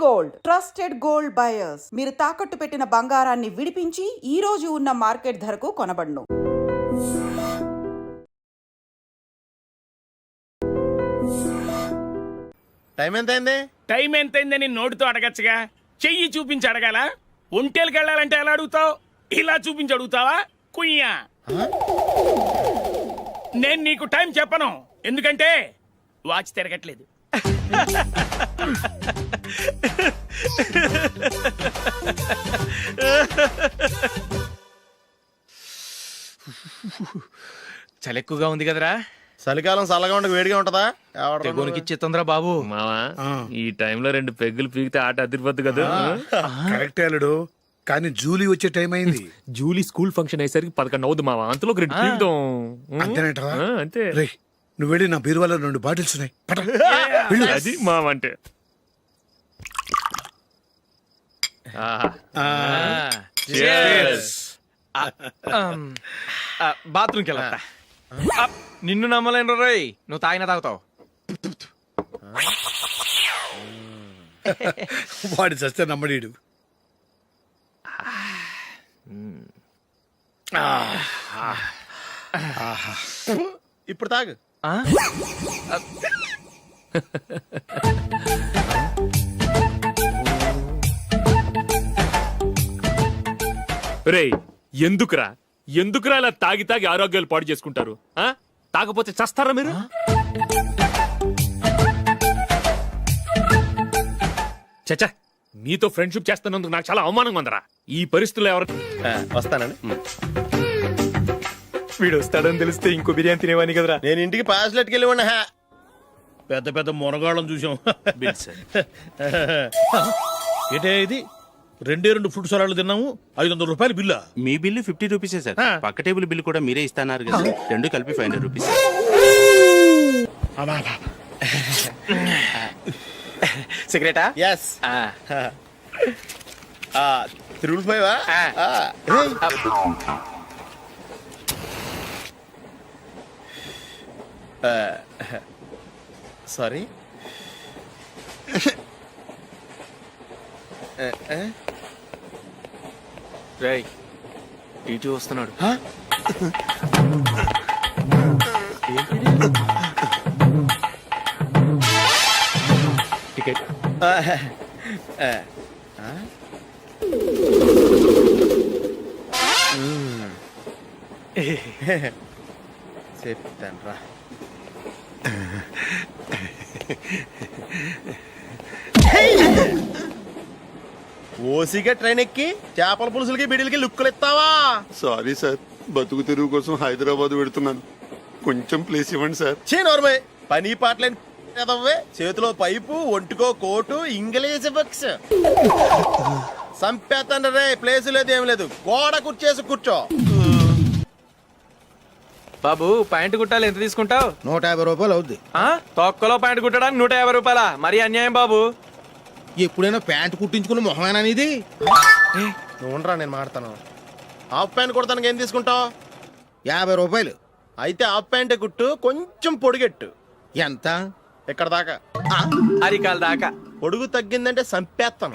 Gold, trusted gold buyers. మీరు తాకట్టు పెట్టిన బంగారాన్ని విడిపించి ఈ రోజు ఉన్న మార్కెట్ ధరకు కొనబడును. టైం ఎంతైందని నోటితో అడగచ్చుగా, చెయ్యి చూపించి అడగాల? ఒంటేలకు వెళ్ళాలంటే ఎలా అడుగుతావు? ఇలా చూపించి అడుగుతావా? కుయ్యా, నేను నీకు టైం చెప్పను, ఎందుకంటే వాచ్ తిరగట్లేదు. చలి ఎక్కువగా ఉంది కదరా. చలికాలం చల్లగా ఉండక వేడిగా ఉంటదా? తెగోనికి ఇచ్చేతుందిరా బాబు. మావా ఈ టైంలో 2 పెగ్గులు పీకితే ఆట అదిరిపోద్దు కదా. కరెక్ట్ అల్లుడు, కానీ జూలీ వచ్చే టైం అయింది. జూలీ స్కూల్ ఫంక్షన్ అయ్యేసరికి 11 అవుద్ది మావా, అంతలో 2 పీకుదాం. అంతేనేటరా? అంతే. రే, నువ్వు వెళ్ళి నా బీరువాలో 2 బాటిల్స్ ఉన్నాయి. పట. అది మావా అంటే. బాత్రూమ్కి వెళ్ళా. నిన్ను నమ్మలేను రోయ్, నువ్వు తాగినా తాగుతావు. వాడి చస్తే నమ్మడీడు. ఇప్పుడు తాగు. రేయ్, ఎందుకురా ఇలా తాగి తాగి ఆరోగ్యాలు పాడు చేసుకుంటారు? తాగపోతే చస్తారా మీరు? చచ్చా, మీతో ఫ్రెండ్షిప్ చేస్తున్నందుకు నాకు చాలా అవమానంగా ఉందరా. ఈ పరిస్థితుల్లో ఎవరు వస్తానండి. వీడు వస్తాడని తెలిస్తే ఇంకో బిర్యానీ తినేవాని కదరా. నేను ఇంటికి పాస్లెట్కి వెళ్ళి ఉన్నా. పెద్ద పెద్ద మునగాళ్ళం చూసాం. ఏటే ఇది 2 ఫుడ్ సలాడ్లు తిన్నాము, 500 రూపాయలు బిల్లా? మీ బిల్లు 50 రూపీసే సార్. పక్క టేబుల్ బిల్లు కూడా మీరే ఇస్తాన్నారు కదా, 2 కలిపి 500 రూపీస్. సిగరెటా? ఎస్. 3 సారీ. రేయ్, టీటీ వస్తున్నాడు. టికెట్. చెప్తాను రా. ఓసిగా ట్రైన్ ఎక్కి చేపల పులుసులకి బిడిలకి లుక్కులు ఇస్తావా? సారీ సార్, బతుకు తెరువు కోసం హైదరాబాద్ పెడుతున్నాను, కొంచెం ప్లేస్ ఇవ్వండి సార్. నోర్మే, పని పాటలేని కదవ్వే. చేతిలో పైపు, ఒంటికో కోటు, ఇంగ్లీష్ బుక్స్. సంపేతండ్రి రే, ప్లేస్ లేదు ఏం లేదు, గోడ కుర్చేసి కూర్చో. బాబు, ప్యాంట్ కుట్టాలి, ఎంత తీసుకుంటావు? 150 రూపాయలు అవుద్ది. తొక్కలో ప్యాంట్ కుట్టడానికి 150 రూపాయల? మరి అన్యాయం బాబు. ఎప్పుడైనా ప్యాంట్ కుట్టించుకున్న మొహమేనా ఇది? నువ్వురా, నేను మాడతాను. హాఫ్ ప్యాంట్ కుడతానికి ఏం తీసుకుంటావు? 50 రూపాయలు. అయితే హాఫ్ ప్యాంటే కుట్టు, కొంచెం పొడిగెట్టు. ఎంత? ఇక్కడ దాకా, అరికాల దాకా. పొడుగు తగ్గిందంటే సంపేస్తాను.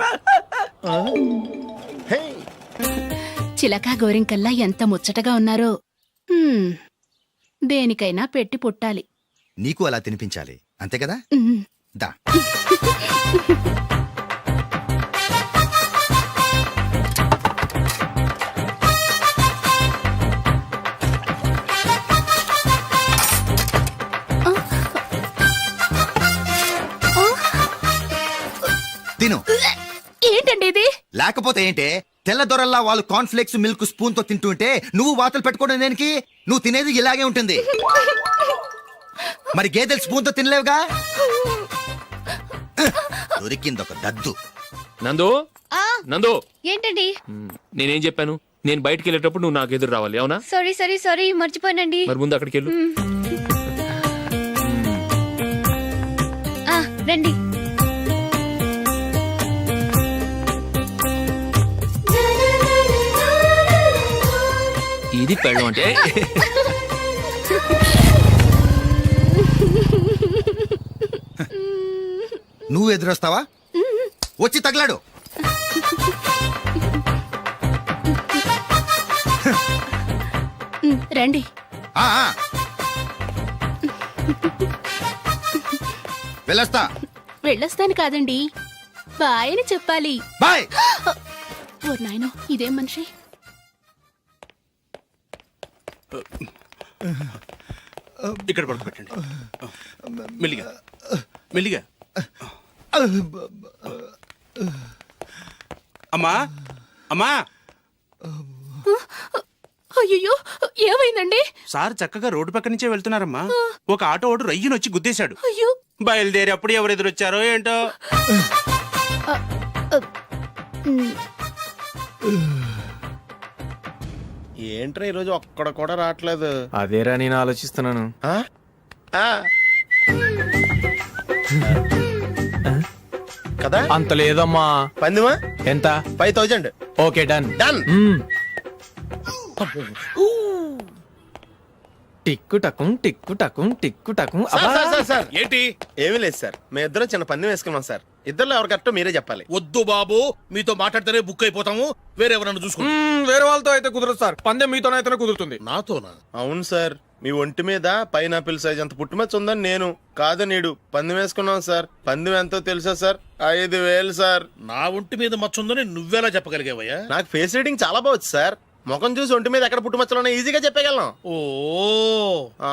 చిలకా గోరింకల్లా ఎంత ముచ్చటగా ఉన్నారో. దేనికైనా పెట్టి పుట్టాలి. నీకు అలా తినిపించాలి, అంతే కదా? దా. తిను. ఏంటండి ఇది? లేకపోతే ఏంటే, తెల్ల దొరల్లా వాళ్ళు కార్న్ఫ్లేక్స్ మిల్క్ స్పూన్ తో తింటుంటే నువ్వు వాతలు పెట్టుకోవడం దేనికి? నువ్వు తినేది ఇలాగే ఉంటుంది. మరి గేదెలు స్పూన్ తో తినలేవుగా. దొరికింది ఒక దద్దు. నందు, నందు, ఏంటండి? నేనేం చెప్పాను? నేను బయటికి వెళ్ళేటప్పుడు నువ్వు నాకు ఎదురు రావాలి, అవునా? సారీ మర్చిపోయానండి. మరి ముందు అక్కడికి వెళ్ళు. రండి. ఇది పెళ్ళం అంటే. నువ్వు ఎదురొస్తావా? వచ్చి తగలాడు. రండి. ఆ, ఆ. వెళ్ళొస్తా. వెళ్ళొస్తాను కాదండి, బాయ్ అని చెప్పాలి. బాయ్. ఓ నాయనో, ఇదేం మనిషి. ఇక్కడ పడుకోబెట్టండి. మెల్లిగా మెల్లిగా. అమ్మా అమ్మా, అయ్యో, ఏమైందండి? సార్ చక్కగా రోడ్డు పక్క నుంచే వెళ్తున్నారమ్మా. ఒక ఆటో ఓడు రయ్యను వచ్చి గుద్దేశాడు. అయ్యో. బయలుదేరి అప్పుడు ఎవరు ఎదురొచ్చారో ఏంటో. ఏంట్రా ఈరోజు ఒక్కడ కూడా రావట్లేదు. అదేరా నేను ఆలోచిస్తున్నాను. ఆ? ఆ. కదా అంత లేదమ్మా. పందిమా ఎంత? 5000. Okay done. డన్. టిక్కు టకుం టిక్కు టకుం టిక్కు టకుం. సార్ ఏంటి? ఏమీ లేదు సార్, మేము ఇద్దరం చిన్న పందెం వేసుకున్నాం సార్. ఇద్దరు ఎవరు కరెక్టో మీరే చెప్పాలి. వద్దు బాబు, మీతో మాట్లాడితేనే బుక్ అయిపోతాము. వేరే ఎవరన్నా చూసుకుంటాం. వేరే వాళ్ళతో అయితే కుదరదు సార్, పందెం మీతోనైతేనే కుదురుతుంది. నాతోనా? అవును సార్, మీ ఒంటి మీద పైనాపిల్ సైజ్ అంత పుట్టుమచ్చ ఉందని నేను కాదు నీడు పందెం వేసుకున్నాం సార్. పందెం ఎంతో తెలుసా సార్? 5000 సార్. నా ఒంటి మీద మచ్చ ఉందని నువ్వెలా చెప్పగలిగావయ్యా? నాకు ఫేస్ రీడింగ్ చాలా బాగుంది సార్. ముఖం చూసి ఒంటి మీద ఎక్కడ పుట్టుమచ్చలో ఈజీగా చెప్పగలం. ఓ, ఆ,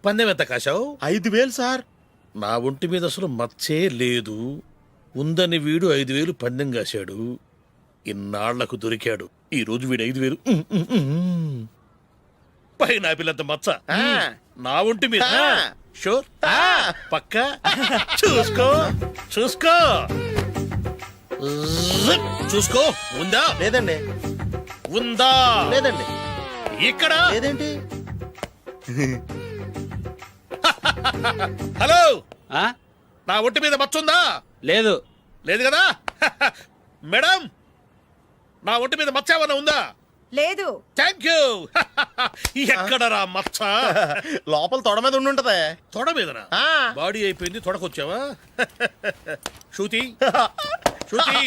పందెం ఎంత కాశావు? 5000 సార్. నా ఒంటి మీద అసలు మచ్చే లేదు. ఉందని వీడు 5000 పందెం కాశాడు. ఇన్నాళ్లకు దొరికాడు. ఈ రోజు వీడు 5000. పైన పిల్లంత మచ్చ ఆ. నా ఒంటి మీద. ఆ. షూర్? ఆ. పక్క. చూసుకో చూసుకో జిప్. చూసుకో. ఉందా? లేదండి. ఉందా? లేదండి. ఇక్కడ లేదేంటి? హలో, ఆ? నా ఒంటి మీద మచ్చ ఉందా? లేదు. లేదు కదా? మేడం, నా ఒంటి మీద మచ్చ ఏమన్నా ఉందా? లేదు. Thank you. ఎక్కడరా మచ్చ? లోపల తొడ మీద ఉండుంటదే. తొడ మీదనా? ఆ. బాడీ అయిపోయింది, తొడకొచ్చావా? శృతి శృతి.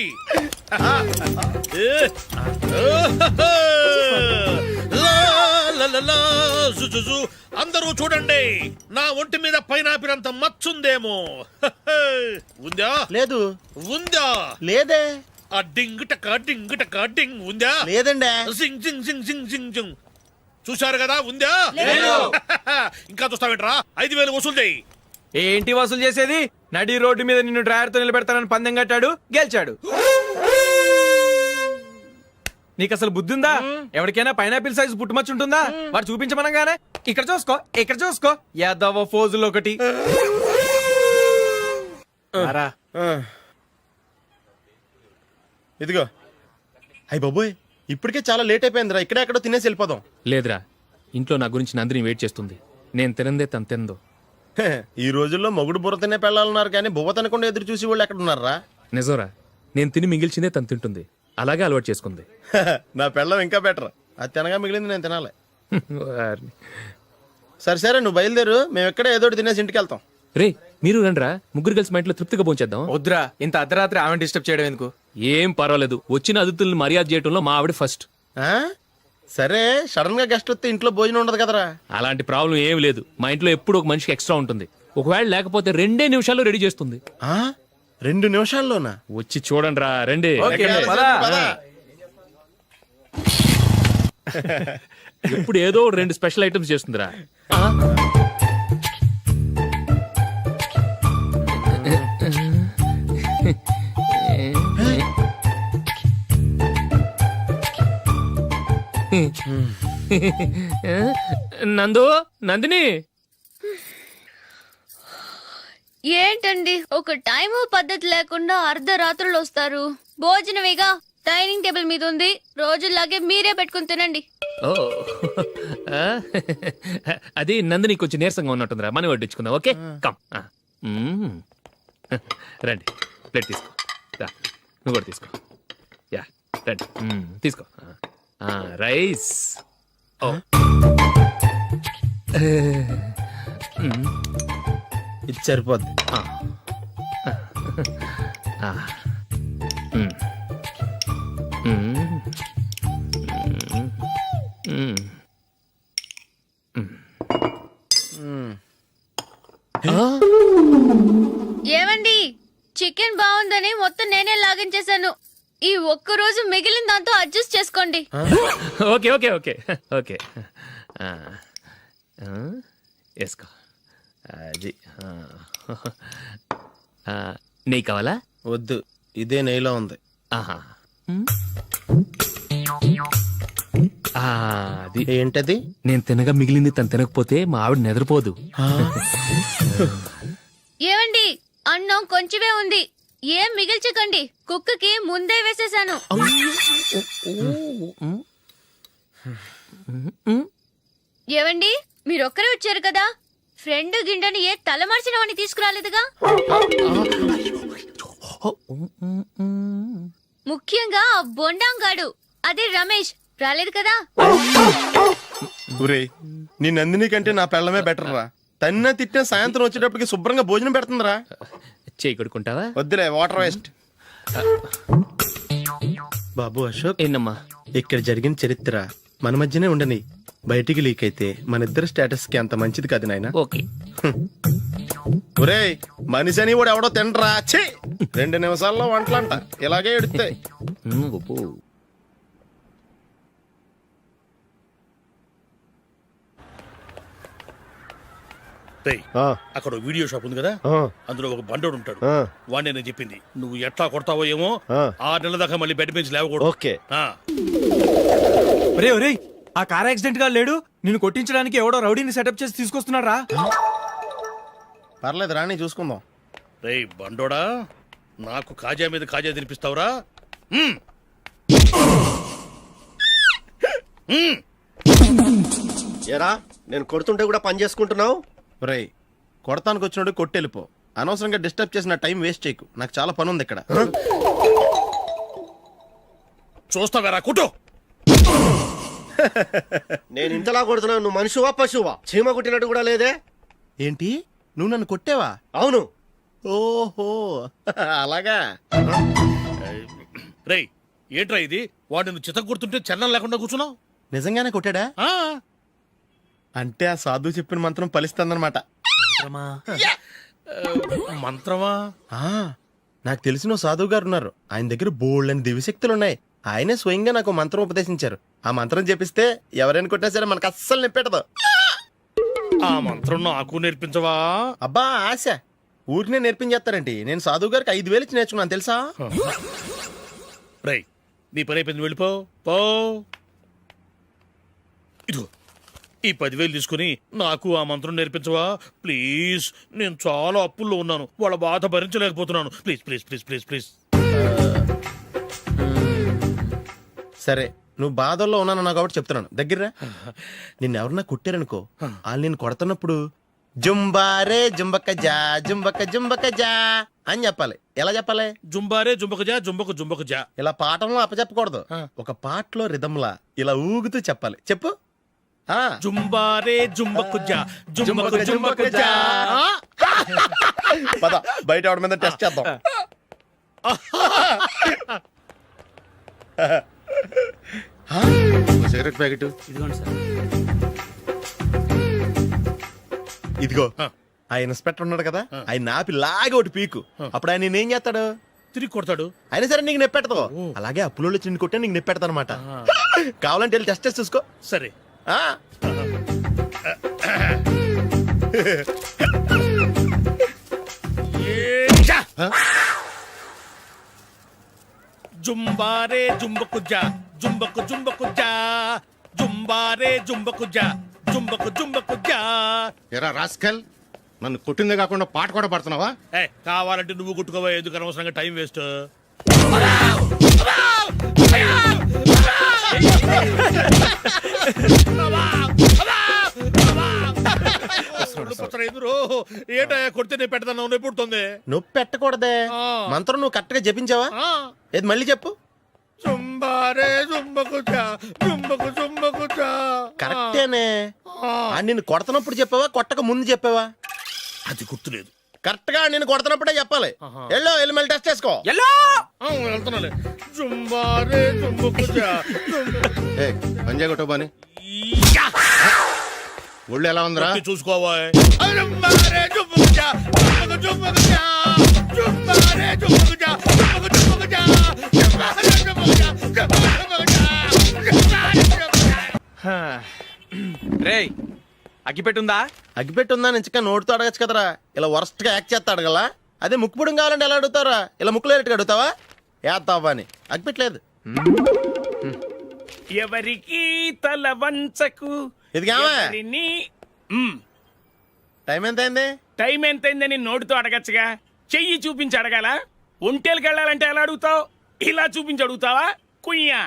ఏ. లా, లా, లా, లా, జు, జు, జు. అందరూ చూడండి, నా ఒంటి మీద పైనాపిల్ అంత మచ్చుందేమో. ఉందా? లేదు. ఉందా? లేదే. ఆ డింగ్ టక డింగ్ టక డింగ్ ఉందా? లేదండి. జింగ్ జింగ్ జింగ్ జింగ్ జింగ్ జింగ్. చూశారు కదా? ఉందా? ఇంకా చూస్తావేంట్రా? 5000 వసూలు చేయి. ఏంటి వసూలు చేసేది? నడి రోడ్డు మీద నిన్ను డ్రైవర్తో నిలబెడతానని పందెం కట్టాడు, గెలిచాడు. నీకు అసలు బుద్ధి ఉందా? ఎవరికైనా పైనాపిల్ సైజ్ పుట్టుమచ్చు ఉంటుందా? వాడు చూపించమనగానే ఇక్కడ చూసుకో, ఇక్కడ చూసుకో, యాదవ ఫోజులు ఒకటి. రా. ఆ. ఇదిగో. అయ్య బాబోయ్, ఇప్పటికే చాలా లేట్ అయిపోయిందిరా. ఇక్కడే ఎక్కడో తినేసి వెళ్ళిపోదాం. లేదురా, ఇంట్లో నా గురించి నందిని వెయిట్ చేస్తుంది. నేను తినందే తను తిందో. హే, ఈ రోజుల్లో మొగుడు బుర్ర తినే పెళ్ళాలన్నారు కానీ బువ్వ తినకుండా ఎదురు చూసి వాళ్ళు ఎక్కడ ఉన్నారా? నిజంరా, నేను తిని మిగిల్చిందే తను తింటుంది. అలాగే అలవాటు చేసుకుంది. నా పెళ్ళం ఇంకా బెటర్. అది తినగా మిగిలింది నేను తినాలి. వారిని. సరే సరే, నువ్వు బయలుదేరు. మేము ఎక్కడ ఏదో ఒకటి తినేసి ఇంటికి వెళ్తాం. రే, మీరు రండ్రా, ముగ్గురు కలిసి మా ఇంట్లో తృప్తిగా పోంచేద్దాం. వద్దురా, ఇంత అర్ధరాత్రి ఆమె డిస్టర్బ్ చేయడం ఎందుకు? ఏం పర్వాలేదు, వచ్చిన అతిథులను మర్యాద చేయడంలో మా ఆవిడ ఫస్ట్. ఆ? సరే, సడన్ గా గెస్ట్ వస్తే ఇంట్లో భోజనం ఉండదు కదరా. అలాంటి ప్రాబ్లం ఏం లేదు. మా ఇంట్లో ఎప్పుడు ఒక మనిషికి ఎక్స్ట్రా ఉంటుంది. ఒకవేళ లేకపోతే 2 నిమిషాల్లో రెడీ చేస్తుంది. ఆ? 2 నిమిషాల్లోనా? వచ్చి చూడండి రా, రండి. ఓకే, సరే, పద. పద. ఎప్పుడు ఏదో 2 స్పెషల్ ఐటమ్స్ చేస్తుందిరా. నందు, నందిని. ఏంటండి ఒక టైము పద్ధతి లేకుండా అర్ధరాత్రులు వస్తారు? భోజనమేగా డైనింగ్ టేబుల్ మీద ఉంది, రోజుల్లాగే మీరే పెట్టుకుని తినండి. ఓ, అది నందిని కొంచెం నీరసంగా ఉన్నట్టుందిరా, మనం వడ్డించుకుందాం. Okay, come. రండి, ప్లేట్ తీసుకో. రా, నువ్వు కూడా తీసుకో. యా, రండి, తీసుకో. రైస్. ఓ, ఇది సరిపోద్ది. ఆ. ఏమండి చికెన్ బాగుందని మొత్తం నేనే లాగించేశాను. ఈ ఒక్క రోజు మిగిలిన దాంతో అడ్జస్ట్ చేసుకోండి. ఓకే ఓకే ఓకే ఓకే వేసుకో. అది నెయ్యి కావాలా? వద్దు, ఇదే నెయ్యిలో ఉంది. ఆహా. అది ఏంటది? నేను తినగా మిగిలింది తను తినకపోతే మా ఆవిడ నిద్రపోదు. ఏమండి అన్నం కొంచెమే ఉంది, ఏం మిగిల్చకండి. కుక్కకి ముందే వేసేసాను. ఏవండి మీరొక్కరే వచ్చారు కదా, ఫ్రెండ్ గిండెని ఏ తలమార్చిన వాడిని తీసుకురాలేదుగా. ముఖ్యంగా ఆ బొండాంగాడు అదే రమేష్ రాలేదు కదా. ఒరే, నీ నందిని కంటే నా పెళ్ళమే బెటర్ రా. తన్న తిట్టిన సాయంత్రం వచ్చేటప్పటికి శుభ్రంగా భోజనం పెడుతుందిరా. చేయి కొడుకుంటావా? వద్దులే, వాటర్ వేస్ట్. బాబు అశోక్, ఏంటమ్మా? ఇక్కడ జరిగిన చరిత్ర మన మధ్యనే ఉండని, బయటికి లీక్ అయితే మన ఇద్దరు స్టేటస్ కి అంత మంచిది కాదు నాయన. ఓకే. ఒరేయ్, మనిషి అని కూడా ఎవడో తినరా. ఛీ, 2 నిమిషాల్లో వంటలంట ఇలాగే ఎడుతాయి. అక్కడ వీడియో షాప్ ఉంది కదా, అందులో ఒక బండోడు ఉంటాడు. వాడిని నేను చెప్పింది, నువ్వు ఎట్లా కొడతావో ఏమో. 6 నెలల దాకా మళ్ళీ బెడ్ బెంచ్ లేవకూడదు. ఓకే. ఒరే ఒరే, ఆ కార్ యాక్సిడెంట్ గా లేడు, నిన్ను కొట్టించడానికి ఎవడో రౌడీని సెటప్ చేసి తీసుకొస్తున్నారా? పర్లేదు రాని, చూసుకుందాం. రేయ్ బండోడా, నాకు కాజా మీద కాజా తినిపిస్తావురా? ఎరా, నేను కొడుతుంటే కూడా పని చేసుకుంటున్నావు. రేయ్, కొడతానికి వచ్చినట్టు కొట్టెళ్ళిపో. అనవసరంగా డిస్టర్బ్ చేసిన టైం వేస్ట్ చేయకు, నాకు చాలా పని ఉంది ఇక్కడ. చూస్తావేరా కుట్టు. నేను ఇంతలా కొడుతున్నావు, నువ్వు మనిషివా పశువా? చీమ కుట్టినట్టు కూడా లేదే. ఏంటి, నువ్వు నన్ను కొట్టేవా? అవును. ఓహో అలాగా. రేయ్ ఏంట్రా ఇది, వాడు నువ్వు చిత్త గుర్తుంటే చలనం లేకుండా కూర్చున్నావు. నిజంగానే కొట్టాడా? అంటే ఆ సాధువు చెప్పిన మంత్రం ఫలిస్తుందన్నమాట. మంత్రమా? నాకు తెలిసిన సాధువు గారు ఉన్నారు, ఆయన దగ్గర బోల్డ్ అని దివ్యశక్తులు ఉన్నాయి. ఆయనే స్వయంగా నాకు మంత్రం ఉపదేశించారు. ఆ మంత్రం చెప్పిస్తే ఎవరైనా కొట్టినా సరే మనకు అస్సలు నిప్పెట్టదు. ఆ మంత్రం నాకు నేర్పించవా? అబ్బా ఆశ, ఊరినే నేర్పించేస్తారండి. నేను సాధువు గారికి 5,000 ఇచ్చి నేర్చుకున్నాను తెలుసా. రేయ్ నీ పని అయిపోయింది, వెళ్ళిపో పో. ఇదిగో ఈ 10,000 తీసుకుని నాకు ఆ మంత్రం నేర్పించవా ప్లీజ్. నేను చాలా అప్పుల్లో ఉన్నాను, వాళ్ళ బాధ భరించలేకపోతున్నాను. Please please please please please. సరే, నువ్వు బాధల్లో ఉన్నాను నాకు కాబట్టి చెప్తున్నాను. దగ్గర నిన్ను ఎవరన్నా కుట్టారనుకో, వాళ్ళు నేను కొడుతున్నప్పుడు జుంబారే జుంబక జా జుంబక జుంబక జా అని చెప్పాలి. ఎలా చెప్పాలి? జుంబారే జుంబకు జా జుంబకు జుంబకు జా. ఇలా పాఠంలో అప్పచెప్పకూడదు, ఒక పాటలో రిధంలా ఇలా ఊగుతూ చెప్పాలి. చెప్పు. జుంబారే జుంబకు జా జుంబకు జుంబకు జా. పద బయట ఆవిడ మీద టెస్ట్ చేద్దాం. సిగరెట్ ప్యాకెట్ ఇదిగోండి సార్. ఇదిగో. ఆ ఇన్స్పెక్టర్ ఉన్నాడు కదా, ఆయన ఆపి లాగే ఒకటి పీకు. అప్పుడు ఆయన నేనేం చేస్తాడు? తిరిగి కొడతాడు. అయినా సరే నీకు నెప్పెడతావు. అలాగే అప్పులో చిన్న కొట్టే నీకు నెప్పెడతా అనమాట. కావాలంటే వెళ్ళి టెస్ట్ చేసి చూసుకో. సరే. జుంబారే జుంబకు జా జుంబకు జుంబకు జా జుంబారే జుంబకు జా జుంబకు జుంబకు జా. ఎరా రాస్కల్, నన్ను కొట్టిందే కాకుండా పాట కూడా పడుతున్నావా? కావాలంటే నువ్వు కొట్టుకోవా, ఎందుకు అనవసరంగా టైం వేస్ట్. ఏంటో కొడితే నేను పెడతాను, నొప్పి పుడుతుంది. నొప్పి పెట్టకూడదే. మంత్రం నువ్వు కరెక్ట్ గా జపించావా? ఏది మళ్ళీ చెప్పు. జుంబారే జుంబకు జా జుంబకు జుంబకు జా. కరెక్టేనే. నిన్ను కొడుతున్నప్పుడు చెప్పావా, కొట్టక ముందు చెప్పావా? అది గుర్తులేదు. కరెక్ట్ గా నేను కొడుతున్నప్పుడే చెప్పాలి. వెళ్ళి మళ్ళీ టెస్ట్ చేసుకో. వెళ్తున్నాలే. జుంబారే జుంబుకుజా, పంజా కొట్టు బాని. ఒళ్ళు ఎలా ఉందిరా? చూసుకోవా. జుంబారే జుంబుకుజా, జుంబుకుజా, జుంబారే జుంబుకుజా, జుంబుకుజా, జుంబారే జుంబుకుజా, రేయ్ అగ్గిపెట్టుందా? అగ్గిపెట్టి ఉందా నుంచి నోటితో అడగచ్చు కదరా. ఇలా వరస్ట్ గా యాక్ట్ చేస్తా అడగలా. అదే ముక్కుపుడం కావాలంటే ఎలా అడుగుతారా? ఇలా ముక్కులేటట్టు అడుగుతావా? ఏత్తావా అని. అగ్గిపెట్టలేదు. ఎవరికి తల వంచకు. ఇది కావా? ఎవరిని మ్మ్. టైం ఎంత అయింది? టైం ఎంతైందని నోటితో అడగచ్చుగా. చెయ్యి చూపించి అడగాల. ఒంటేలకు వెళ్ళాలంటే ఎలా అడుగుతావు? ఇలా చూపించి అడుగుతావా? కుయ్యా.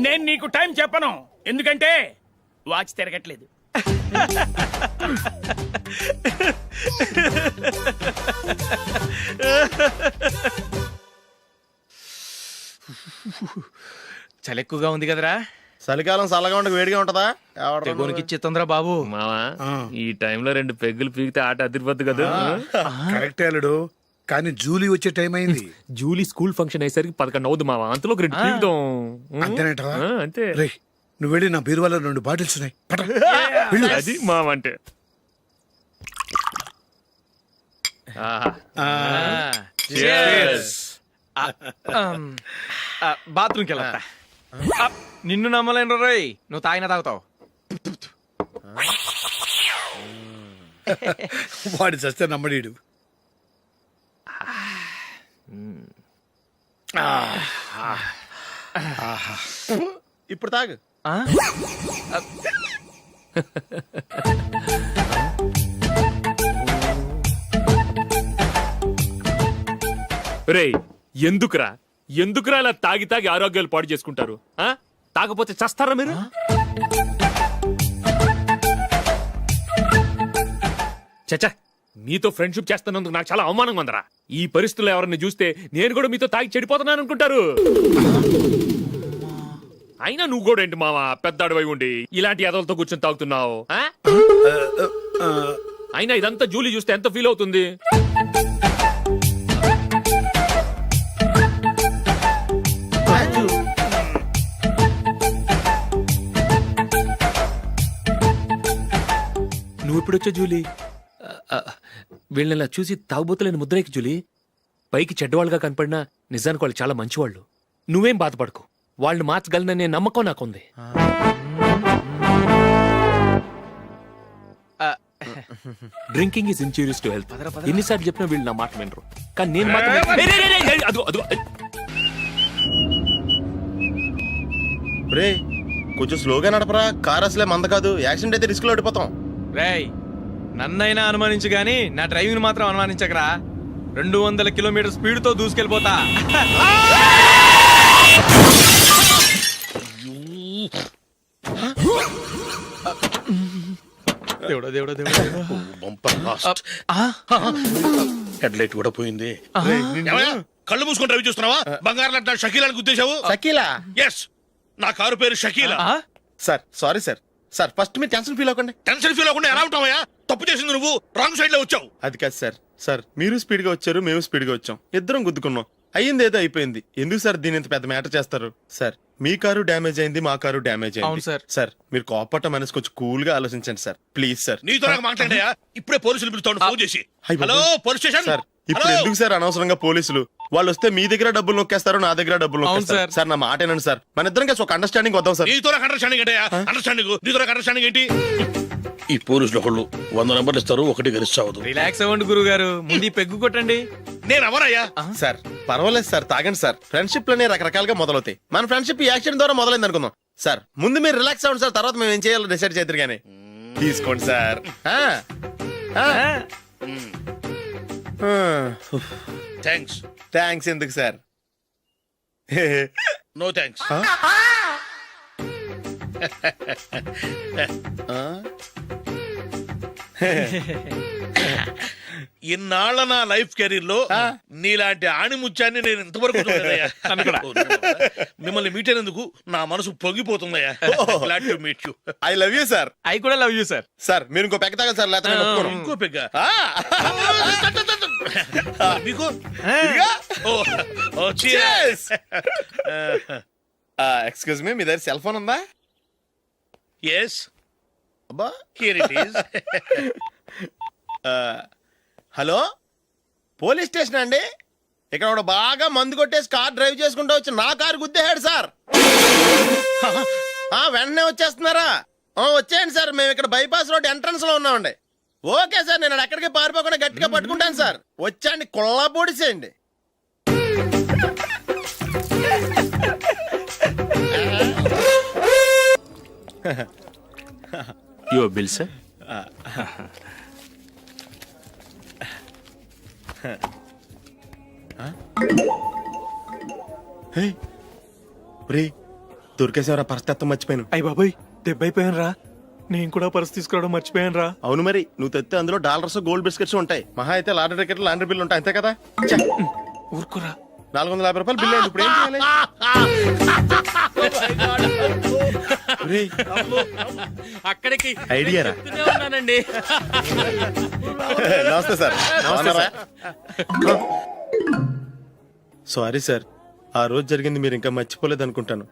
నేను నీకు టైం చెప్పను, ఎందుకంటే వాచ్ తిరగట్లేదు. చలి ఎక్కువగా ఉంది కదరా. చలికాలం చల్లగా ఉండక వేడిగా ఉంటదా? తెగోనికి ఇచ్చేతుందిరా బాబు. మావా ఈ టైంలో 2 పెగ్గులు పీకితే ఆట అదిరిపోద్దు కదా. కరెక్ట్ అల్లుడు, కానీ జూలీ వచ్చే టైం అయింది. జూలీ స్కూల్ ఫంక్షన్ అయ్యేసరికి 11 అవుద్ది మావా. అంతలో 2 పీకుదాం. అంతేనేటవా? అంతే. రే, నువ్వు వెళ్ళి నా బీరువాలో 2 బాటిల్స్ ఉన్నాయి. పట. అది మావా అంటే. బాత్రూమ్కి వెళ్ళా. నిన్ను నమ్మలేను రోయ్, నువ్వు తాగినా తాగుతావు. వాడి చస్తే నమ్మడీడు. ఇప్పుడు తాగు. రేయ్ ఎందుకురా ఇలా తాగి తాగి ఆరోగ్యాలు పాడు చేసుకుంటారు? తాగపోతే చస్తారా మీరు? చచ్చా, మీతో ఫ్రెండ్షిప్ చేస్తున్నందుకు నాకు చాలా అవమానంగా ఉందరా. ఈ పరిస్థితుల్లో ఎవరిని చూస్తే నేను కూడా మీతో తాగి చెడిపోతున్నాను అనుకుంటారు. అయినా నువ్వు కూడా ఏంటి మావా, పెద్ద అడవై ఉండి ఇలాంటి ఎదలతో కూర్చొని తాగుతున్నావు? అయినా ఇదంతా జూలీ చూస్తే ఎంత ఫీల్ అవుతుంది? నువ్వు ఎప్పుడొచ్చా జూలీ? వీళ్ళని చూసి తాగుబోతులేని ముద్రేకి జూలీ. పైకి చెడ్డవాళ్ళుగా కనపడినా నిజానికి వాళ్ళు చాలా మంచివాళ్ళు. నువ్వేం బాధపడకు, వాళ్ళని మార్చగలననే నమ్మకం నాకుంది. Drinking is injurious to health. ఎన్నిసార్లు చెప్పినా వీళ్ళు నా మాట వినరు. కానీ నేను మాత్రం రే, కొంచెం స్లోగా నడపరా. కార్ అసలే మంద కాదు. యాక్సిడెంట్ అయితే రిస్క్ లో ఓడిపోతాం. రేయ్ నన్నైనా అనుమానించు గాని నా డ్రైవింగ్ మాత్రం అనుమానించకరా. 200 కిలోమీటర్ స్పీడ్ తో దూసుకెళ్ళిపోతా. దేవుడా దేవుడా దేవుడా. హెడ్ లైట్ కూడా పోయింది. ఏమయ్యా, కళ్ళు మూసుకొని రవి చూస్తున్నావా? బంగారం లాంటి షకీలాని గుద్దేశావు. షకీలా? ఎస్, నా కారు పేరు Shakeela. Sir sorry sir. Sir first మీరు టెన్షన్ ఫీల్ అవ్వకండి. టెన్షన్ ఫీల్ అవ్వకుండా ఎలా ఉంటావయ్యా? తప్పు చేసింది నువ్వు, రాంగ్ సైడ్ లో వచ్చావు. అది కాదు సార్. సార్ మీరు స్పీడ్ గా వచ్చారు, మేము స్పీడ్ గా వచ్చాం. ఇద్దరం గుద్దుకున్నాం. అయ్యింది ఏదో అయిపోయింది. ఎందుకు సార్ దీని ఇంత పెద్ద మ్యాటర్ చేస్తారు? సార్ మీ కారు డ్యామేజ్ అయింది, మా కారు డ్యామేజ్ అవును అయింది. సార్. సార్ మీరు కోపట్ట మనసు కొంచెం కూల్ గా ఆలోచించండి సార్, ప్లీజ్ సార్. నీతో నాకు మాట్లాడాయా? ఇప్పుడే పోలీసులు పిలుస్తాను, ఫోన్ చేసి. అయ్ బాబోయ్. Hello police station. సార్ ఇప్పుడు ఎందుకు సార్ అనవసరంగా పోలీసులు? వాళ్ళు వస్తే మీ దగ్గర డబ్బులు నొక్కేస్తారు, నా దగ్గర డబ్బులు నొక్కేస్తారు. సార్. సార్ నా మాట ఏనండి సార్. మన ఇద్దరం కలిసి ఒక అండర్స్టాండింగ్ వద్దాం సార్. నీతో నాకు అండర్స్టాండింగ్ ఏంటయ్యా? అండర్స్టాండింగ్ నీతో నాకు అండర్స్టాండింగ్ ఏంటి? ఈ పోలీసులు ఒకళ్ళు 100 నెంబర్లు ఇస్తారు, ఒకటి గెలిచావదు. రిలాక్స్ అవ్వండి గురువు గారు, ముందు ఈ పెగ్గు కొట్టండి. నేను ఎవరయ్యా? సార్ పర్వాలేదు సార్, తాగండి సార్. ఫ్రెండ్షిప్ లోనే రకరకాలుగా మొదలవుతాయి. మన ఫ్రెండ్షిప్ ఈ యాక్సిడెంట్ ద్వారా మొదలైంది అనుకుందాం. సార్ ముందు మీరు రిలాక్స్ అవ్వండి సార్, తర్వాత మేము ఏం చేయాలో డిసైడ్ చేద్దరు కానీ. తీసుకోండి సార్. థ్యాంక్స్. థ్యాంక్స్ ఎందుకు సార్? No thanks. ఇన్నాళ్ళ నా లైఫ్ కెరీర్ లో నీలాంటి ఆణిముత్యాన్ని నేను ఇంతవరకు చూడలేదయ్యా. మిమ్మల్ని మీట్ అయినందుకు నా మనసు పొంగిపోతుందయ్యా. Glad to meet you. I love you sir. I కూడా లవ్ యూ సార్. సార్ మీరు ఇంకో పెక్క తాగండి సార్, లేకపోతే నేను ఒప్పుకోను. ఇంకో పెగ్గ మీకు ఎక్స్క్యూజ్ మీ, మీ దగ్గర సెల్ ఫోన్ ఉందా? ఎస్, అబ్బా, here it is. Hello, police station అండి. ఇక్కడ ఒకడు బాగా మందు కొట్టేసి కార్ డ్రైవ్ చేసుకుంటూ వచ్చి నా కారు గుద్దేశాడు సార్. వెంటనే వచ్చేస్తున్నారా? వచ్చేయండి సార్, మేము ఇక్కడ బైపాస్ రోడ్ ఎంట్రన్స్ లో ఉన్నామండి. ఓకే సార్, నేను ఎక్కడికి పారిపోకుండా గట్టిగా పట్టుకుంటాను సార్. వచ్చాండి, కుళ్ళా పొడిసేయండి. Your bill sir. దొరికేసేవరా, పరిస్థితి మర్చిపోయాను. అయ్య బాబాయ్, దెబ్బైపోయాను రా. నేను కూడా పర్స్ తీసుకురావడం మర్చిపోయాను రా. అవును మరి, నువ్వు తెస్తే అందులో డాలర్స్ గోల్డ్ బిస్కెట్స్ ఉంటాయి. మహా అయితే లాటరీ టికెట్ లాండ్రీ బిల్లు ఉంటాయి, అంతే కదా. ఊరుకురా. 450 రూపాయలు బిల్లు అయింది. ఇప్పుడు ఏం చేయాలి? ఒరేయ్, అక్కడికి ఐడియా రా. ఉన్నానండి. నమస్తే సార్. సారీ సార్, ఆ రోజు జరిగింది మీరు ఇంకా మర్చిపోలేదు అనుకుంటాను.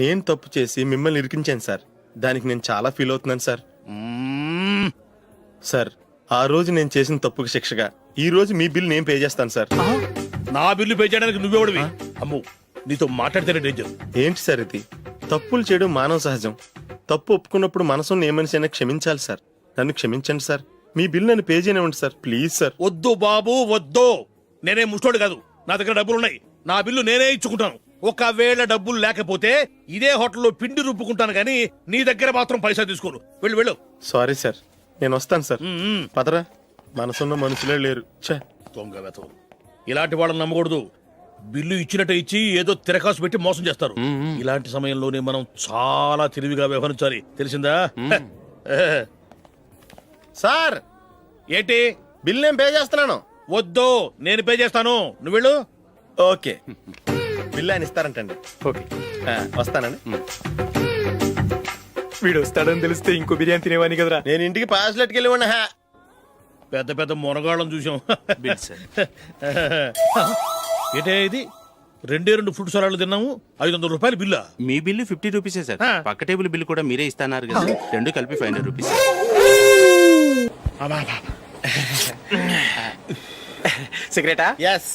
నేను తప్పు చేసి మిమ్మల్ని ఇరికించాను సార్. దానికి నేను చాలా ఫీల్ అవుతున్నాను సార్. సార్, ఆ రోజు నేను చేసిన తప్పుకి శిక్షగా ఈ రోజు మీ బిల్ నేను పే చేస్తాను సార్. నా బిల్లు పే చేయడానికి నువ్వెవడివి? అమ్ము, నీతో మాట్లాడితేనే డేంజర్. ఏంటి సార్ ఇది? తప్పులు చేయడం మానవ సహజం. తప్పు ఒప్పుకున్నప్పుడు మనసుని ఏ మనిషి అయినా క్షమించాలి సార్. నన్ను క్షమించండి సార్. మీ బిల్ నన్ను పే చేయనివ్వండి సార్, ప్లీజ్ సార్. వద్దు బాబు, వద్దు. నేనే ముష్టోడు కాదు, నా దగ్గర డబ్బులు ఉన్నాయి. నా బిల్లు నేనే ఇచ్చుకుంటాను. ఒకవేళ డబ్బులు లేకపోతే ఇదే హోటల్లో పిండి రుబ్బుకుంటాను, కానీ నీ దగ్గర మాత్రం పైసా తీసుకోను. వెళ్ళు వెళ్ళు. సారీ సార్, నేను వస్తాను సార్. పదరా, మనసున్న మనుషులే లేరు. ఛే, దొంగ వెతవు. ఇలాంటి వాళ్ళని నమ్మకూడదు. బిల్లు ఇచ్చినట్టు ఇచ్చి ఏదో తిరకాసు పెట్టి మోసం చేస్తారు. ఇలాంటి సమయంలోనే మనం చాలా తెలివిగా వ్యవహరించాలి, తెలిసిందా? సార్, ఏంటి? బిల్ నేను పే చేస్తున్నాను. వద్దు, నేను పే చేస్తాను, నువ్వు వెళ్ళు. ఓకే, బిల్ ఆయన ఇస్తారంటండి. ఓకే, వస్తానండి. వీడు వస్తాడని తెలిస్తే ఇంకో బిర్యానీ తినేవాని కదరా. నేను ఇంటికి పాస్లెట్కి వెళ్ళి ఉన్నా. పెద్ద పెద్ద మునగాళ్ళం చూసాం. Bill sir. ఏంటే ఇది? 2 ఫ్రూట్ సలాడ్లు తిన్నాము, 500 రూపాయలు బిల్లా? మీ బిల్లు 50 రూపీసే సార్. పక్క టేబుల్ బిల్ కూడా మీరే ఇస్తాన్నారు కదా, రెండు కలిపి 500 రూపీస్. సిగరెటా? ఎస్.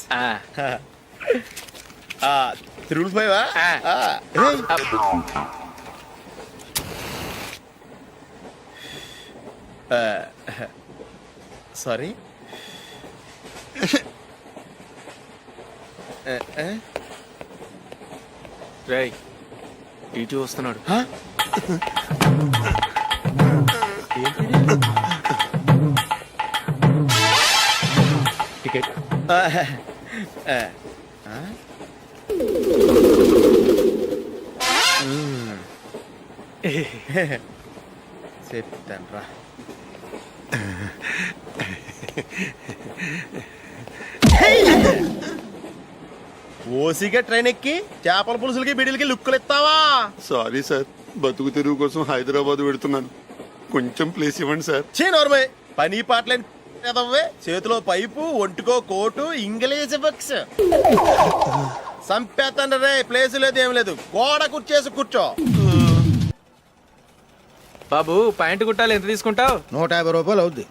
355. సారీ. రేయ్, టీటీ వస్తున్నాడు. టికెట్. చెప్తాను రా. ఓసిగా ట్రైన్ ఎక్కి చేపల పులుసులకి బిడిలకి లుక్కులు ఇస్తావా? సారీ సార్, బతుకు తెరువు కోసం హైదరాబాద్ పెడుతున్నాను. కొంచెం ప్లేస్ ఇవ్వండి సార్. నోర్మే, పని పాటలేని ఎదవ్వే. చేతిలో పైపు, ఒంటికో కోటు, ఇంగ్లీష్ బుక్స్. సంపేతండ్రి రే, ప్లేస్ లేదు ఏం లేదు. గోడ కుర్చేసి కూర్చో. బాబు, ప్యాంటు కుట్టాలి, ఎంత తీసుకుంటావు? 150 రూపాయలు అవుద్ది.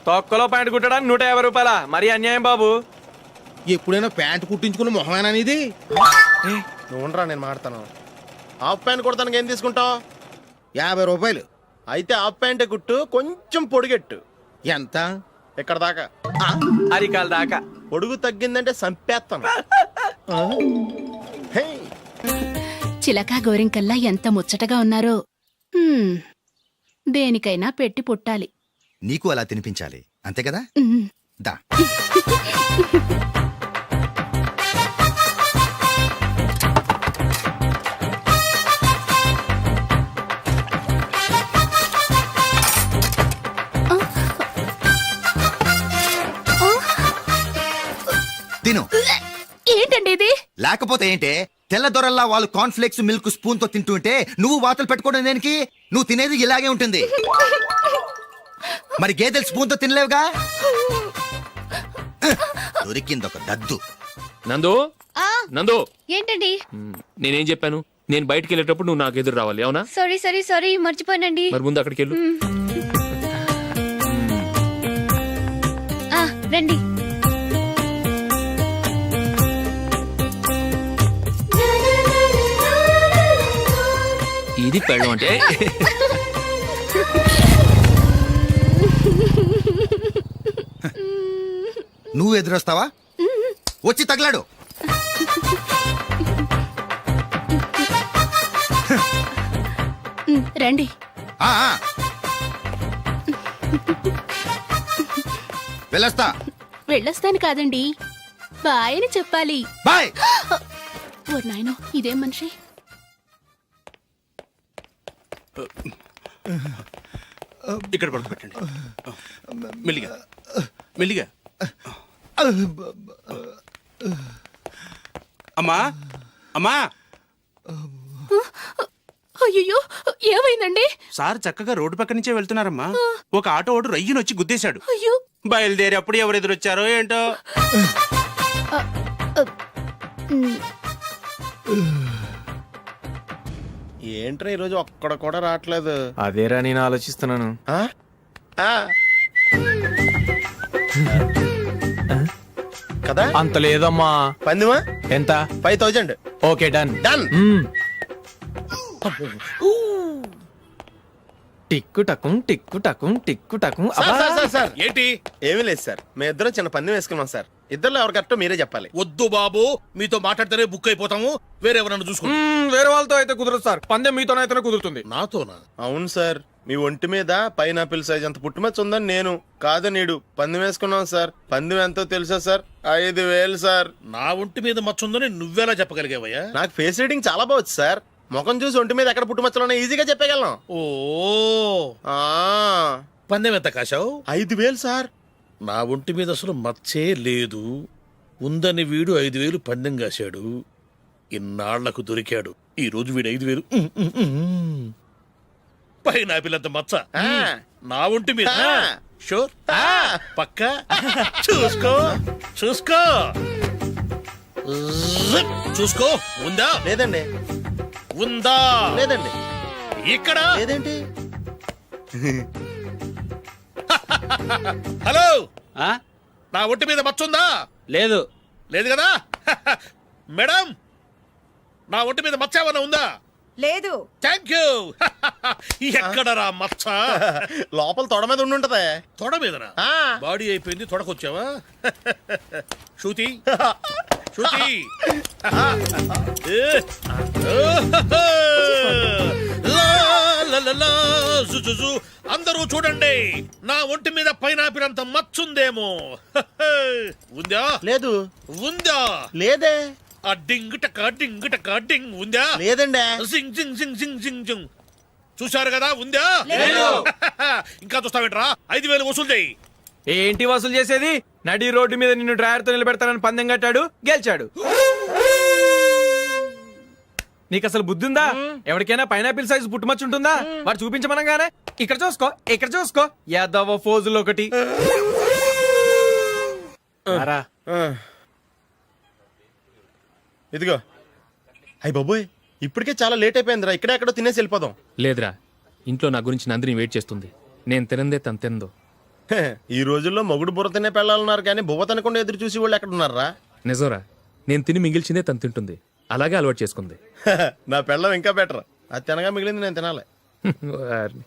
తొక్కలో ప్యాంటు కుట్టడానికి 150 రూపాయల? మరి అన్యాయం బాబు. ఎప్పుడైనా ప్యాంట్ కుట్టించుకున్న మొహమేనా ఇది? నువ్వురా, నేను మాడతాను. హాఫ్ ప్యాంట్ కుడతానికి ఏం తీసుకుంటావు? 50 రూపాయలు. అయితే హాఫ్ ప్యాంటే కుట్టు, కొంచెం పొడిగెట్టు. ఎంత? ఇక్కడ దాకా, అరికాల దాకా. పొడుగు తగ్గిందంటే సంపేస్తాను. చిలకా గోరింకల్లా ఎంత ముచ్చటగా ఉన్నారో. దేనికైనా పెట్టి పుట్టాలి. నీకు అలా తినిపించాలి, అంతే కదా? దా. ఏంటండి ఇది? లేకపోతే ఏంటే తెల్లదొరల్లా వాళ్ళు కాన్ఫ్లెక్స్ మిల్క్ స్పూన్ తో తింటుంటే నువ్వు వాతలు పెట్టుకోవడం దేనికి? నువ్వు తినేది ఇలాగే ఉంటుంది. మరి గేదెలు స్పూన్ తో తినలేవుగా. దొరికింది ఒక దద్దు. నందు ఆ, నందు ఏంటండి? నేనేం చెప్పాను? నేను బయటికి వెళ్ళేటప్పుడు నువ్వు నాకు ఎదురు రావాలి, అవునా? సారీ మర్చిపోయానండి. మరి ముందు అక్కడికి వెళ్ళు. ఆ, రండి. ఇది పెళ్ళం అంటే నువ్వు ఎదురొస్తావా? వచ్చి తగలాడు. రండి. ఆ, ఆ. వెళ్ళొస్తా. వెళ్ళొస్తాను కాదండి, బాయ్ అని చెప్పాలి. బాయ్. ఓ నాయనో, ఇదేం మనిషి? ఇక్కడ పడుకోబెట్టండి. మెల్లిగా మెల్లిగా. అమ్మా అమ్మా, అయ్యో, ఏమైందండి? సార్ చక్కగా రోడ్డు పక్క నుంచే వెళ్తున్నారమ్మా. ఒక ఆటో ఓడు రయ్యను వచ్చి గుద్దేశాడు. అయ్యో, బయలుదేరి అప్పుడు ఎవరు ఎదురొచ్చారో ఏంటో. ఏంట్రా ఈరోజు ఒక్కడ కూడా రావట్లేదు. అదేరా నేను ఆలోచిస్తున్నాను. ఆ? ఆ. కదా అంత లేదమ్మా. పందిమా ఎంత? 5000. Okay done. డన్. టిక్కు టకుం టిక్కు టకుం టిక్కు టకుం. సార్ ఏంటి? ఏమీ లేదు సార్, మేము ఇద్దరం చిన్న పందెం వేసుకున్నాం సార్. ఇద్దరులో ఎవరు కరెక్టో మీరే చెప్పాలి. వద్దు బాబు, మీతో మాట్లాడితేనే బుక్ అయిపోతాము. వేరెవరన్నా చూసుకోండి. వేరే వాళ్ళతో అయితే కుదరదు సార్, పందెం మీతోనైతేనే కుదురుతుంది. నాతోనా? అవును సార్, మీ ఒంటి మీద పైనాపిల్ సైజ్ అంత పుట్టుమచ్చ ఉందని నేను కాదు నీడు పందెం వేసుకున్నాం సార్. పందెం ఎంతో తెలుసా సార్? 5000 సార్. నా ఒంటి మీద మచ్చ ఉందని నువ్వెలా చెప్పగలిగావయ్యా? నాకు ఫేస్ రీడింగ్ చాలా బాగుంది సార్. ముఖం చూసి ఒంటి మీద ఎక్కడ పుట్టుమచ్చలో ఈజీగా చెప్పగలను. ఓ, ఆ, పందెం ఎంత కాశావు? 5000 సార్. నా ఒంటి మీద అసలు మచ్చే లేదు. ఉందని వీడు 5000 పందెం కాశాడు. ఇన్నాళ్లకు దొరికాడు. ఈ రోజు వీడు 5000. పైన పిల్లంత మచ్చ ఆ. నా ఒంటి మీద. ఆ. షూర్? ఆ. పక్క చూసుకో చూసుకో జిప్. చూసుకో. ఉందా? లేదండి. ఉందా? లేదండి. ఇక్కడ లేదేంటి? హలో, ఆ? నా ఒంటి మీద మచ్చ ఉందా? లేదు. లేదు కదా? మేడం, నా ఒంటి మీద మచ్చ ఏమన్నా ఉందా? లేదు. Thank you. ఎక్కడరా మచ్చ? లోపల తొడ మీద ఉండుంటదే. తొడ మీదనా? ఆ. బాడీ అయిపోయింది, తొడకొచ్చావా? శృతి శృతి. ఏ. లా, లా, లా, లా, జు, జు, జు. అందరూ చూడండి, నా ఒంటి మీద పైనాపిల్ అంత మచ్చుందేమో. ఉందా? లేదు. ఉందా? లేదే. ఆ డింగ్ టక డింగ్ టక డింగ్ ఉందా? లేదండి. జింగ్ జింగ్ జింగ్ జింగ్ జింగ్ జింగ్. చూశారు కదా? ఉందా? ఇంకా చూస్తావేంట్రా? 5000 వసూలు చేయి. ఏంటి వసూలు చేసేది? నడి రోడ్డు మీద నిన్ను డ్రైవర్ తో నిలబెడతానని పందెం కట్టాడు, గెలిచాడు. నీకు అసలు బుద్ధి ఉందా? ఎవరికైనా పైనాపిల్ సైజ్ పుట్టుమచ్చ ఉంటుందా? వాడు చూపించమనగానే ఇక్కడ చూసుకో ఇక్కడ చూసుకో యాదవ ఫోజులు ఒకటి. రా. ఇదిగో. అయ్య బాబోయ్, ఇప్పటికే చాలా లేట్ అయిపోయిందిరా. ఇక్కడే ఎక్కడో తినేసి వెళ్ళిపోదాం. లేదురా, ఇంట్లో నా గురించి నందిని వెయిట్ చేస్తుంది. నేను తినందే తను తిందో. హే, ఈ రోజుల్లో మొగుడు బుర్ర తినే పెళ్ళాలన్నారు కానీ బువ్వ తినకుండా ఎదురు చూసి వాళ్ళు ఎక్కడ ఉన్నారా? నిజంరా, నేను తిని మిగిల్చిందే తను తింటుంది. అలాగే అలవాటు చేసుకుంది. నా పెళ్ళం ఇంకా బెటర్. అది తినగా మిగిలింది నేను తినాలి. వారిని.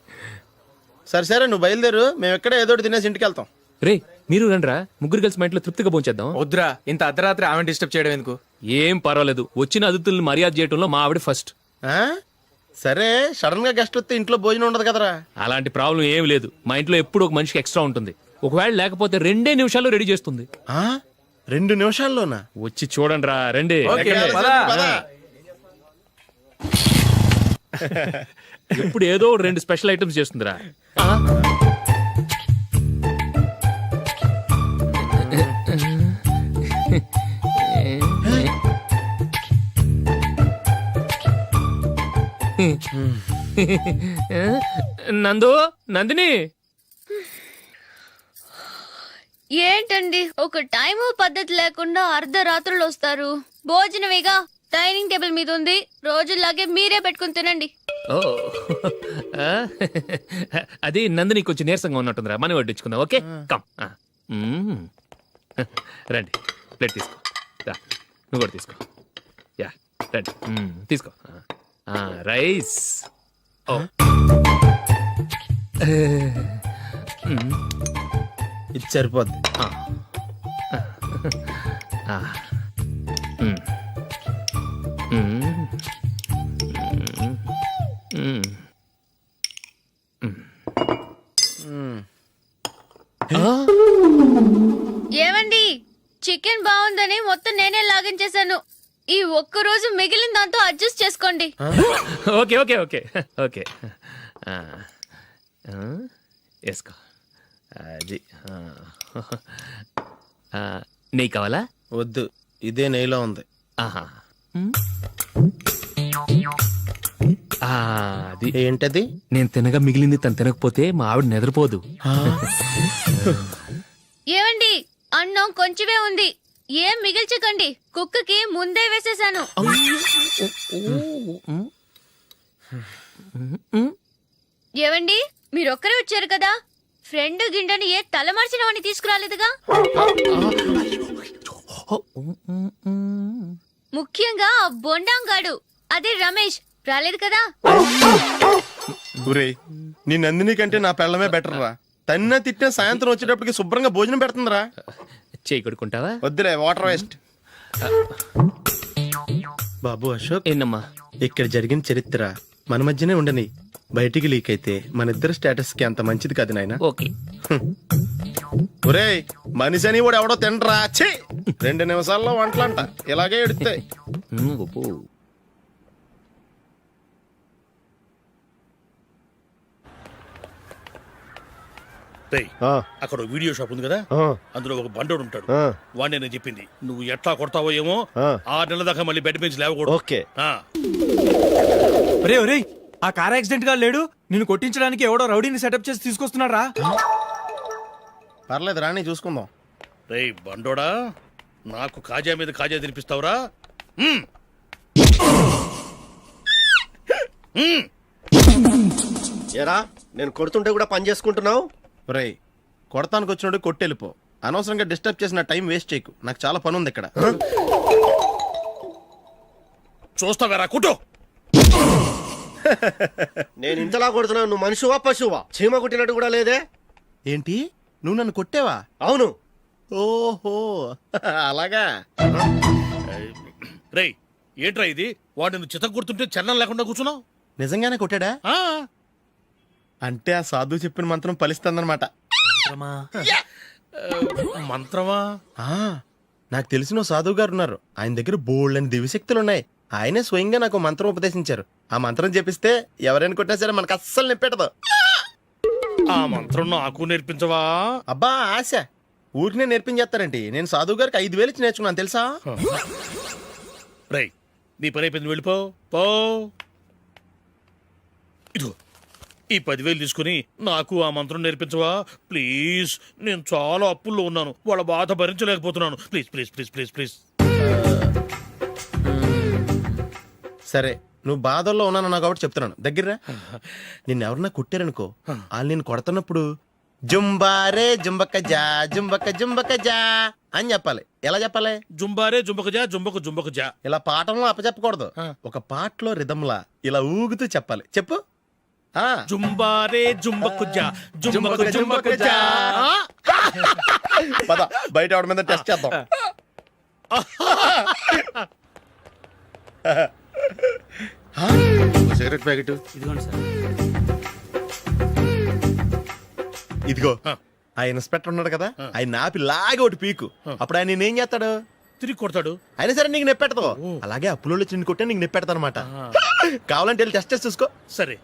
సరే సరే, నువ్వు బయలుదేరు. మేము ఎక్కడ ఏదో ఒకటి తినేసి ఇంటికి వెళ్తాం. రే, మీరు రండ్రా, ముగ్గురు కలిసి మా ఇంట్లో తృప్తిగా పోంచేద్దాం. వద్దురా, ఇంత అర్ధరాత్రి ఆమె డిస్టర్బ్ చేయడం ఎందుకు? ఏం పర్వాలేదు, వచ్చిన అతిథుల్ని మర్యాద చేయటంలో మా ఆవిడ ఫస్ట్. ఆ? సరే, సడన్ గా గెస్ట్ వస్తే ఇంట్లో భోజనం ఉండదు కదరా. అలాంటి ప్రాబ్లం ఏం లేదు. మా ఇంట్లో ఎప్పుడు ఒక మనిషికి ఎక్స్ట్రా ఉంటుంది. ఒకవేళ లేకపోతే 2 నిమిషాల్లో రెడీ చేస్తుంది. ఆ? 2 నిమిషాల్లోనా? వచ్చి చూడండి రా, రండి. ఓకే, పద. ఇప్పుడు ఏదో 2 స్పెషల్ ఐటమ్స్ చేస్తుందిరా. నందు నందిని ఏంటండి ఒక టైము పద్ధతి లేకుండా అర్ధరాత్రులు వస్తారు. భోజనమేగా డైనింగ్ టేబుల్ మీద ఉంది. రోజులాగే మీరే పెట్టుకుని తినండి. ఓ ఆ, అది నందిని కొంచెం నీరసంగా ఉన్నట్టుందిరా, మనం వడ్డించుకుందాం. Okay come. రండి, ప్లేట్ తీసుకో. రా, నువ్వు కూడా తీసుకో. యా రండి, తీసుకో. రైస్. ఓ ఇది సరిపోద్ది. ఏమండి, చికెన్ బాగుందని మొత్తం నేనే లాగించేశాను. ఈ ఒక్క రోజు మిగిలిన దాంతో అడ్జస్ట్ చేసుకోండి. ఓకే ఓకే ఓకే ఓకే వేసుకో. అది నెయ్యి కావాలా? వద్దు, ఇదే నెయ్యిలో ఉంది. ఆహా. అది ఏంటది? నేను తినగా మిగిలింది తను తినకపోతే మా ఆవిడ నిద్రపోదు. ఏమండి, అన్నం కొంచెమే ఉంది. ఏం మిగిల్చకండి, కుక్కకి ముందే వేసేసాను. ఏవండి, మీరొక్కరే వచ్చారు కదా, ఫ్రెండ్ గిండెని ఏ తలమార్చిన వాడిని తీసుకురాలేదుగా. ముఖ్యంగా ఆ బొండాంగాడు, అదే రమేష్, రాలేదు కదా. ఊరే, నీ నందిని కంటే నా పెళ్ళమే బెటర్ రా. తన్న తిట్టిన సాయంత్రం వచ్చేటప్పటికి శుభ్రంగా భోజనం పెడుతుందిరా. చేయి కొడుకుంటావా? వద్దులే, వాటర్ వేస్ట్. బాబు అశోక్, ఏంటమ్మా? ఇక్కడ జరిగిన చరిత్ర మన మధ్యనే ఉండని. బయటికి లీక్ అయితే మన ఇద్దరు స్టేటస్ కి అంత మంచిది కాదు నాయన. ఓకే. ఒరే, మనిషి అని కూడా ఎవడో తినరా. ఛీ, 2 నిమిషాల్లో వంటలంట ఇలాగే ఎడితే. అక్కడ వీడియో షాప్ ఉంది కదా, అందులో ఒక బండోడు ఉంటాడు. వాడిని నేను చెప్పింది, నువ్వు ఎట్లా కొడతావో ఏమో. 6 నెలల దాకా మళ్ళీ బెడ్ నుంచి లేవకూడదు. ఓకే. ఒరే ఒరే, ఆ కార్ యాక్సిడెంట్ గా లేడు, నిన్ను కొట్టించడానికి ఎవడో రౌడీని సెటప్ చేసి తీసుకొస్తున్నాడు రా. పర్లేదు రాని, చూసుకుందాం. రేయ్ బండోడా, నాకు కాజా మీద కాజా తినిపిస్తావురా? ఏరా, నేను కొడుతుంటే కూడా పని చేసుకుంటున్నావు. రే, కొడతానికి వచ్చినోడు కొట్టెళ్ళిపో. అనవసరంగా డిస్టర్బ్ చేసిన టైం వేస్ట్ చేయకు, నాకు చాలా పని ఉంది ఇక్కడ. చూస్తావేరా కుట్టు. నేను ఇంతలా కొడుతున్నావు, నువ్వు మనిషివా పశువా? చీమ కొట్టినట్టు కూడా లేదే. ఏంటి, నువ్వు నన్ను కొట్టేవా? అవును. ఓహో, అలాగా. రేయ్ ఏంట్రా ఇది? వాడు నువ్వు చిత్త కొడుతుంటే చలనం లేకుండా కూర్చున్నావు. నిజంగానే కొట్టాడా? అంటే ఆ సాధువు చెప్పిన మంత్రం ఫలిస్తుందన్నమాట. మంత్రమా? నాకు తెలిసిన ఓ సాధువు గారు ఉన్నారు. ఆయన దగ్గర బోల్డని దివ్యశక్తులు ఉన్నాయి. ఆయనే స్వయంగా నాకు మంత్రం ఉపదేశించారు. ఆ మంత్రం చెప్పిస్తే ఎవరైనా కొట్టినా సరే మనకు అస్సలు నిప్పెట్టదు. ఆ మంత్రం నాకు నేర్పించవా? అబ్బా ఆశ, ఊరినే నేర్పించేస్తారండి. నేను సాధువు గారికి 5,000 ఇచ్చి నేర్చుకున్నాను తెలుసా. రేయ్, నీ పని అయిపోయింది, వెళ్ళిపో. పో. ఇదిగో ఈ 10,000 తీసుకుని నాకు ఆ మంత్రం నేర్పించవా ప్లీజ్? నేను చాలా అప్పుల్లో ఉన్నాను, వాళ్ళ బాధ భరించలేకపోతున్నాను. Please please please please please. సరే, నువ్వు బాధల్లో ఉన్నాను నాకు కాబట్టి చెప్తున్నాను. దగ్గర నిన్ను ఎవరన్నా కొట్టారనుకో, వాళ్ళు నేను కొడుతున్నప్పుడు జుంబారే జుంబక జా జుంబక జుంబక జా అని చెప్పాలి. ఎలా చెప్పాలి? జుంబారే జుంబక జా జుంబకు జుంబకు జా. ఇలా పాఠంలో అప్పచెప్పకూడదు, ఒక పాటలో రిధంలా ఇలా ఊగుతూ చెప్పాలి. చెప్పు. జుంబారే జుంబకు జా జుంబకు జుంబకు జా. పద, బయట ఆవిడ మీద టెస్ట్ చేద్దాం. సిగరెట్ ప్యాకెట్ ఇదిగో. ఆ ఇన్స్పెక్టర్ ఉన్నాడు కదా, ఆయన ఆపి లాగే ఒకటి పీకు. అప్పుడు ఆయన నేనేం చేస్తాడు? తిరిగి కొడతాడు. అయినా సరే నీకు నెప్పెడతావు. అలాగే అప్పులో చిన్న కొట్టే నీకు నెప్పెడతా అనమాట. కావాలంటే వెళ్ళి టెస్ట్ చేసి చూసుకో. సరే.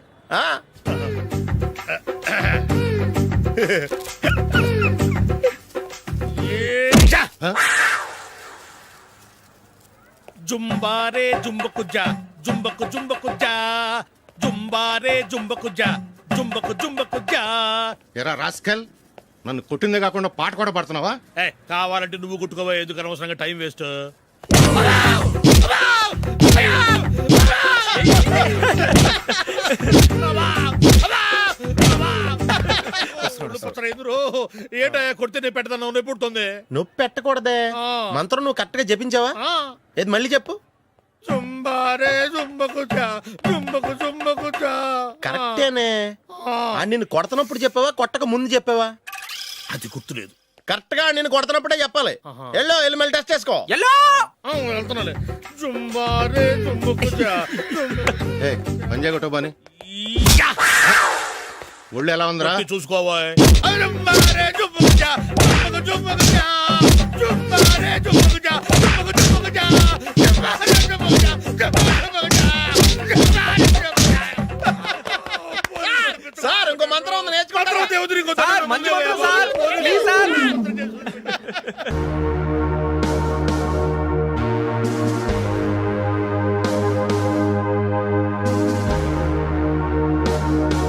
జుంబారే జుంబకు జా జుంబకు జుంబకు జా జుంబారే జుంబకుజా జుంబకు జుంబకుజా. ఎరా రాస్కల్, నన్ను కొట్టిందే కాకుండా పాట కూడా పడుతున్నావా? కావాలంటే నువ్వు కుట్టుకోవా, ఎందుకు అనవసరంగా టైం వేస్ట్. ఏంటో కొడితే నేను పెడతాను, నొప్పి పుడుతుంది. నొప్పి పెట్టకూడదే. మంత్రం నువ్వు కరెక్ట్ గా జపించావా? ఏది మళ్ళీ చెప్పు. జుంబారే జుంబకుజా జుంబకు జుంబకుజా. కరెక్టేనే. నిన్ను కొడుతున్నప్పుడు చెప్పావా, కొట్టక ముందు చెప్పావా? అది గుర్తులేదు. కరెక్ట్ గా నేను కొడుతున్నప్పుడే చెప్పాలి. వెళ్ళి మళ్ళీ టెస్ట్ చేసుకో. వెళ్తున్నాలే. జుంబారే జుంబకుజా. పంజా కొట్టబాని ఒళ్ళు ఎలా ఉందిరా? చూసుకోవా. జుంబారే జుంబకుజా జుంబకు జుంబకుజా జుంబారే జుంబకుజా జుంబకు జుంబకుజా.